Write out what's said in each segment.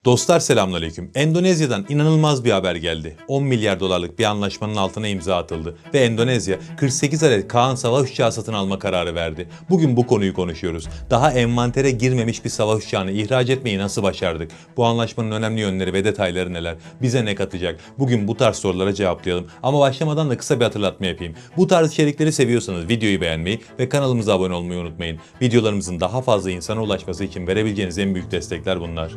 Dostlar selamünaleyküm. Endonezya'dan inanılmaz bir haber geldi. 10 milyar dolarlık bir anlaşmanın altına imza atıldı ve Endonezya 48 adet Kaan savaş uçağı satın alma kararı verdi. Bugün bu konuyu konuşuyoruz. Daha envantere girmemiş bir savaş uçağını ihraç etmeyi nasıl başardık? Bu anlaşmanın önemli yönleri ve detayları neler? Bize ne katacak? Bugün bu tarz sorulara cevaplayalım. Ama başlamadan da kısa bir hatırlatma yapayım. Bu tarz içerikleri seviyorsanız videoyu beğenmeyi ve kanalımıza abone olmayı unutmayın. Videolarımızın daha fazla insana ulaşması için verebileceğiniz en büyük destekler bunlar.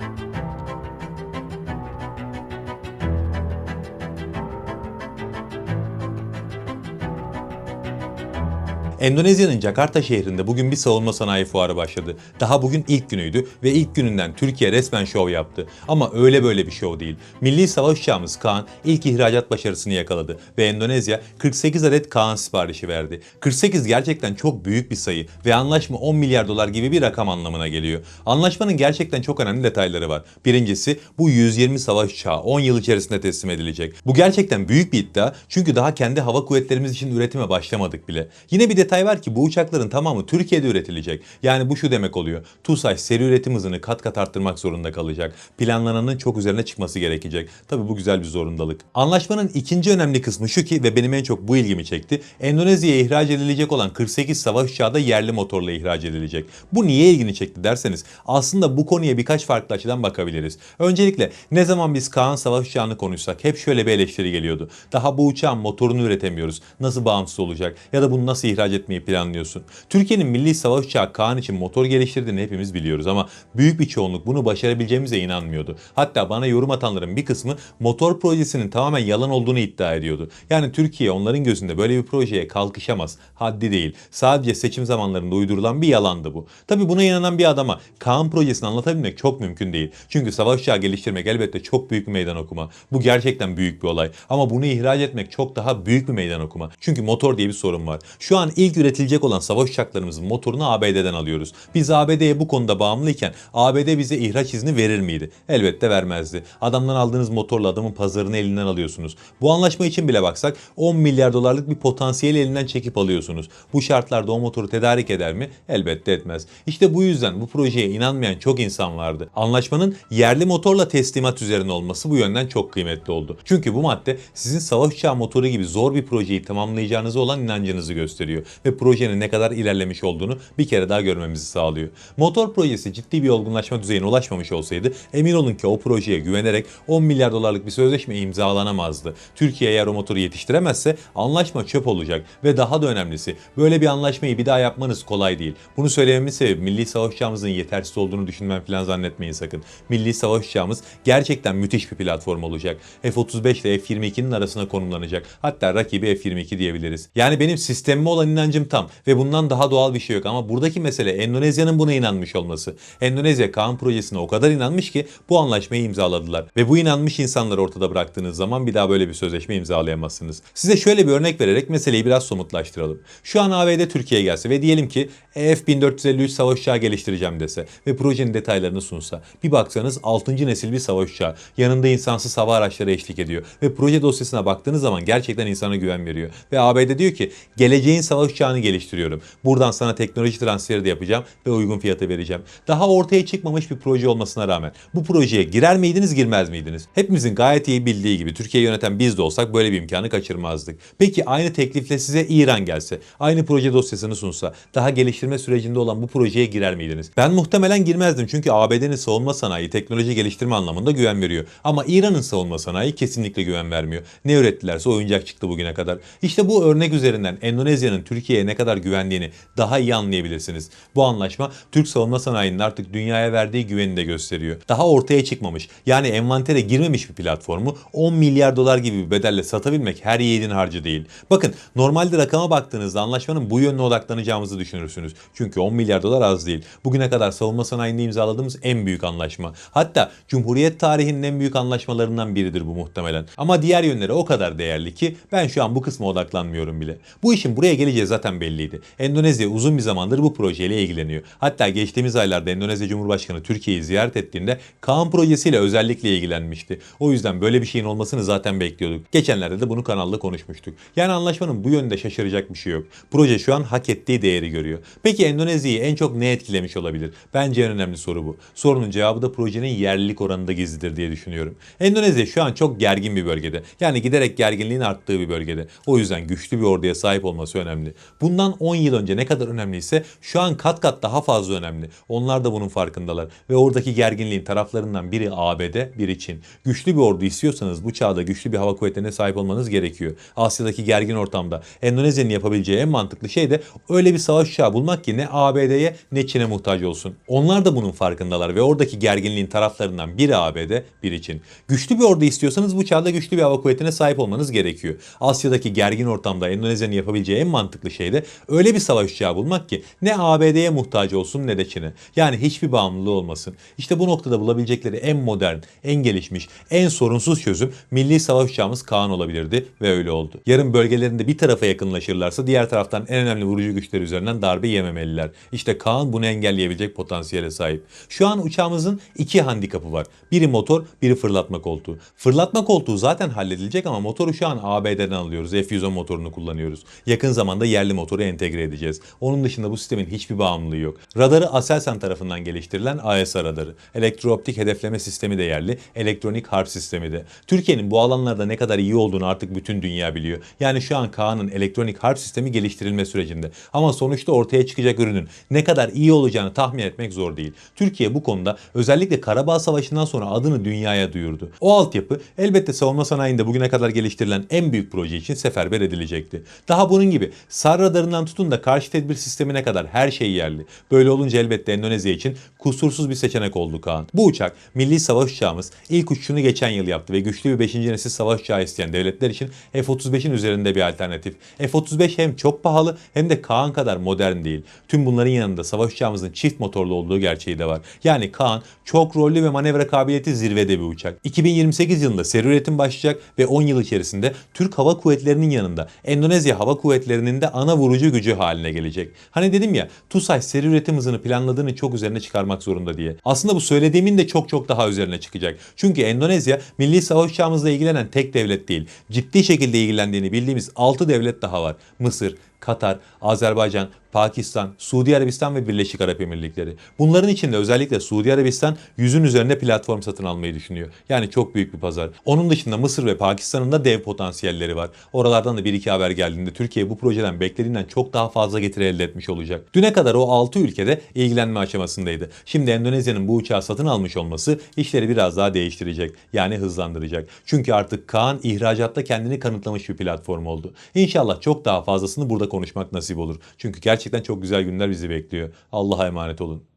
Endonezya'nın Jakarta şehrinde bugün bir savunma sanayi fuarı başladı. Daha bugün ilk günüydü ve ilk gününden Türkiye resmen şov yaptı. Ama öyle böyle bir şov değil. Milli savaş uçağımız Kaan ilk ihracat başarısını yakaladı ve Endonezya 48 adet Kaan siparişi verdi. 48 gerçekten çok büyük bir sayı ve anlaşma 10 milyar dolar gibi bir rakam anlamına geliyor. Anlaşmanın gerçekten çok önemli detayları var. Birincisi bu 120 savaş uçağı 10 yıl içerisinde teslim edilecek. Bu gerçekten büyük bir iddia çünkü daha kendi hava kuvvetlerimiz için üretime başlamadık bile. Yine bir detay var ki bu uçakların tamamı Türkiye'de üretilecek. Yani bu şu demek oluyor. TUSAŞ seri üretim hızını kat kat arttırmak zorunda kalacak. Planlananın çok üzerine çıkması gerekecek. Tabii bu güzel bir zorundalık. Anlaşmanın ikinci önemli kısmı şu ki ve benim en çok bu ilgimi çekti. Endonezya'ya ihraç edilecek olan 48 savaş uçağı da yerli motorla ihraç edilecek. Bu niye ilgini çekti derseniz aslında bu konuya birkaç farklı açıdan bakabiliriz. Öncelikle ne zaman biz Kaan savaş uçağını konuşsak hep şöyle bir eleştiri geliyordu. Daha bu uçağın motorunu üretemiyoruz. Nasıl bağımsız olacak? Ya da bunu nasıl ihraç etmeyi planlıyorsun? Türkiye'nin milli savaş uçağı Kaan için motor geliştirdiğini hepimiz biliyoruz ama büyük bir çoğunluk bunu başarabileceğimize inanmıyordu. Hatta bana yorum atanların bir kısmı motor projesinin tamamen yalan olduğunu iddia ediyordu. Yani Türkiye onların gözünde böyle bir projeye kalkışamaz. Haddi değil. Sadece seçim zamanlarında uydurulan bir yalandı bu. Tabi buna inanan bir adama Kaan projesini anlatabilmek çok mümkün değil. Çünkü savaş uçağı geliştirmek elbette çok büyük bir meydan okuma. Bu gerçekten büyük bir olay. Ama bunu ihraç etmek çok daha büyük bir meydan okuma. Çünkü motor diye bir sorun var. Şu an ilk üretilecek olan savaş uçaklarımızın motorunu ABD'den alıyoruz. Biz ABD'ye bu konuda bağımlıyken ABD bize ihraç izni verir miydi? Elbette vermezdi. Adamdan aldığınız motorla adamın pazarını elinden alıyorsunuz. Bu anlaşma için bile baksak 10 milyar dolarlık bir potansiyeli elinden çekip alıyorsunuz. Bu şartlarda o motoru tedarik eder mi? Elbette etmez. İşte bu yüzden bu projeye inanmayan çok insan vardı. Anlaşmanın yerli motorla teslimat üzerine olması bu yönden çok kıymetli oldu. Çünkü bu madde sizin savaş uçağı motoru gibi zor bir projeyi tamamlayacağınıza olan inancınızı gösteriyor ve projenin ne kadar ilerlemiş olduğunu bir kere daha görmemizi sağlıyor. Motor projesi ciddi bir olgunlaşma düzeyine ulaşmamış olsaydı emin olun ki o projeye güvenerek 10 milyar dolarlık bir sözleşme imzalanamazdı. Türkiye eğer o motoru yetiştiremezse anlaşma çöp olacak ve daha da önemlisi böyle bir anlaşmayı bir daha yapmanız kolay değil. Bunu söylememin sebebi milli savaş uçağımızın yetersiz olduğunu düşünmem falan zannetmeyin sakın. Milli savaş uçağımız gerçekten müthiş bir platform olacak. F-35 ile F-22'nin arasına konumlanacak. Hatta rakibi F-22 diyebiliriz. Yani benim sistemime olan inancım tam ve bundan daha doğal bir şey yok ama buradaki mesele Endonezya'nın buna inanmış olması. Endonezya Kaan projesine o kadar inanmış ki bu anlaşmayı imzaladılar. Ve bu inanmış insanları ortada bıraktığınız zaman bir daha böyle bir sözleşme imzalayamazsınız. Size şöyle bir örnek vererek meseleyi biraz somutlaştıralım. Şu an ABD Türkiye'ye gelse ve diyelim ki F-1453 savaş uçağı geliştireceğim dese ve projenin detaylarını sunsa. Bir baksanız 6. nesil bir savaş uçağı. Yanında insansız hava araçları eşlik ediyor. Ve proje dosyasına baktığınız zaman gerçekten insana güven veriyor. Ve ABD diyor ki geleceğin savaş uçağını geliştiriyorum. Buradan sana teknoloji transferi de yapacağım ve uygun fiyata vereceğim. Daha ortaya çıkmamış bir proje olmasına rağmen bu projeye girer miydiniz girmez miydiniz? Hepimizin gayet iyi bildiği gibi Türkiye'yi yöneten biz de olsak böyle bir imkanı kaçırmazdık. Peki aynı teklifle size İran gelse, aynı proje dosyasını sunsa, daha geliştirme sürecinde olan bu projeye girer miydiniz? Ben muhtemelen girmezdim çünkü ABD'nin savunma sanayi teknoloji geliştirme anlamında güven veriyor. Ama İran'ın savunma sanayi kesinlikle güven vermiyor. Ne ürettilerse oyuncak çıktı bugüne kadar. İşte bu örnek üzerinden Endonezya'nın Türkiye'ye ne kadar güvendiğini daha iyi anlayabilirsiniz. Bu anlaşma Türk savunma sanayinin artık dünyaya verdiği güveni de gösteriyor. Daha ortaya çıkmamış yani envantere girmemiş bir platformu 10 milyar dolar gibi bir bedelle satabilmek her yiğidin harcı değil. Bakın normalde rakama baktığınızda anlaşmanın bu yönüne odaklanacağımızı düşünürsünüz. Çünkü 10 milyar dolar az değil. Bugüne kadar savunma sanayinde imzaladığımız en büyük anlaşma. Hatta Cumhuriyet tarihinin en büyük anlaşmalarından biridir bu muhtemelen. Ama diğer yönleri o kadar değerli ki ben şu an bu kısma odaklanmıyorum bile. Bu işin buraya geleceği zaten belliydi. Endonezya uzun bir zamandır bu projeyle ilgileniyor. Hatta geçtiğimiz aylarda Endonezya Cumhurbaşkanı Türkiye'yi ziyaret ettiğinde Kaan projesiyle özellikle ilgilenmişti. O yüzden böyle bir şeyin olmasını zaten bekliyorduk. Geçenlerde de bunu kanalda konuşmuştuk. Yani anlaşmanın bu yönde şaşıracak bir şey yok. Proje şu an hak ettiği değeri görüyor. Peki Endonezya'yı en çok ne etkilemiş olabilir? Bence en önemli soru bu. Sorunun cevabı da projenin yerlilik oranında gizlidir diye düşünüyorum. Endonezya şu an çok gergin bir bölgede. Yani giderek gerginliğin arttığı bir bölgede. O yüzden güçlü bir orduya sahip olması önemli. Bundan 10 yıl önce ne kadar önemliyse şu an kat kat daha fazla önemli. Onlar da bunun farkındalar. Ve oradaki gerginliğin taraflarından biri ABD, biri Çin. Güçlü bir ordu istiyorsanız bu çağda güçlü bir hava kuvvetlerine sahip olmanız gerekiyor. Asya'daki gergin ortamda Endonezya'nın yapabileceği en mantıklı şey de öyle bir savaş uçağı bulmak ki ne ABD'ye ne Çin'e muhtaç olsun. Onlar da bunun farkındalar ve oradaki gerginliğin taraflarından biri ABD, biri Çin. Güçlü bir ordu istiyorsanız bu çağda güçlü bir hava kuvvetine sahip olmanız gerekiyor. Asya'daki gergin ortamda Endonezya'nın yapabileceği en mantıklı şey de öyle bir savaş uçağı bulmak ki ne ABD'ye muhtaç olsun ne de Çin'e. Yani hiçbir bağımlılığı olmasın. İşte bu noktada bulabilecekleri en modern, en gelişmiş, en sorunsuz çözüm milli savaş uçağımız Kaan olabilirdi ve öyle oldu. Yarın bölgelerinde bir tarafa yakınlaşırlarsa diğer taraftan en önemli vurucu güçler üzerinden darbe yememeliler. İşte Kaan bunu engelleyebilecek potansiyele sahip. Şu an uçağımızın iki handikapı var. Biri motor, biri fırlatma koltuğu. Fırlatma koltuğu zaten halledilecek ama motoru şu an ABD'den alıyoruz. F-110 motorunu kullanıyoruz. Yakın zamanda yerli motoru entegre edeceğiz. Onun dışında bu sistemin hiçbir bağımlılığı yok. Radarı Aselsan tarafından geliştirilen AESA radarı. Elektrooptik hedefleme sistemi de yerli. Elektronik harp sistemi de. Türkiye'nin bu alanlarda ne kadar iyi olduğunu artık bütün dünya biliyor. Yani şu an Kaan'ın elektronik harp sistemi geliştirilme sürecinde. Ama sonuçta ortaya çıkacak ürünün ne kadar iyi olacağını tahmin etmek zor değil. Türkiye bu konuda özellikle Karabağ Savaşı'ndan sonra adını dünyaya duyurdu. O altyapı elbette savunma sanayinde bugüne kadar geliştirilen en büyük proje için seferber edilecekti. Daha bunun gibi SAR radarından tutun da karşı tedbir sistemine kadar her şey yerli. Böyle olunca elbette Endonezya için kusursuz bir seçenek oldu Kaan. Bu uçak milli savaş uçağımız ilk uçuşunu geçen yıl yaptı ve güçlü bir 5. nesil savaş uçağı isteyen devletler için F-35'in üzerinde bir alternatif. F-35 hem çok pahalı hem de Kaan kadar modern değil. Tüm bunların yanında savaş uçağımızın çift motorlu olduğu gerçeği de var. Yani Kaan çok rollü ve manevra kabiliyeti zirvede bir uçak. 2028 yılında seri üretim başlayacak ve 10 yıl içerisinde Türk Hava Kuvvetleri'nin yanında Endonezya Hava Kuvvetleri'nin de ana vurucu gücü haline gelecek. Hani dedim ya TUSAŞ seri üretim hızını planladığını çok üzerine çıkarmak zorunda diye. Aslında bu söylediğimin de çok daha üzerine çıkacak. Çünkü Endonezya milli savaş uçağımızla ilgilenen tek devlet değil. Ciddi şekilde ilgilendiğini bildiğimiz 6 devlet daha var. Mısır, Katar, Azerbaycan, Pakistan, Suudi Arabistan ve Birleşik Arap Emirlikleri. Bunların içinde özellikle Suudi Arabistan 100'ün üzerinde platform satın almayı düşünüyor. Yani çok büyük bir pazar. Onun dışında Mısır ve Pakistan'ın da dev potansiyelleri var. Oralardan da bir iki haber geldiğinde Türkiye bu projeden beklediğinden çok daha fazla getiri elde etmiş olacak. Düne kadar o 6 ülkede ilgilenme aşamasındaydı. Şimdi Endonezya'nın bu uçağı satın almış olması işleri biraz daha değiştirecek. Yani hızlandıracak. Çünkü artık Kaan ihracatta kendini kanıtlamış bir platform oldu. İnşallah çok daha fazlasını burada konuşmak nasip olur. Çünkü gerçekten çok güzel günler bizi bekliyor. Allah'a emanet olun.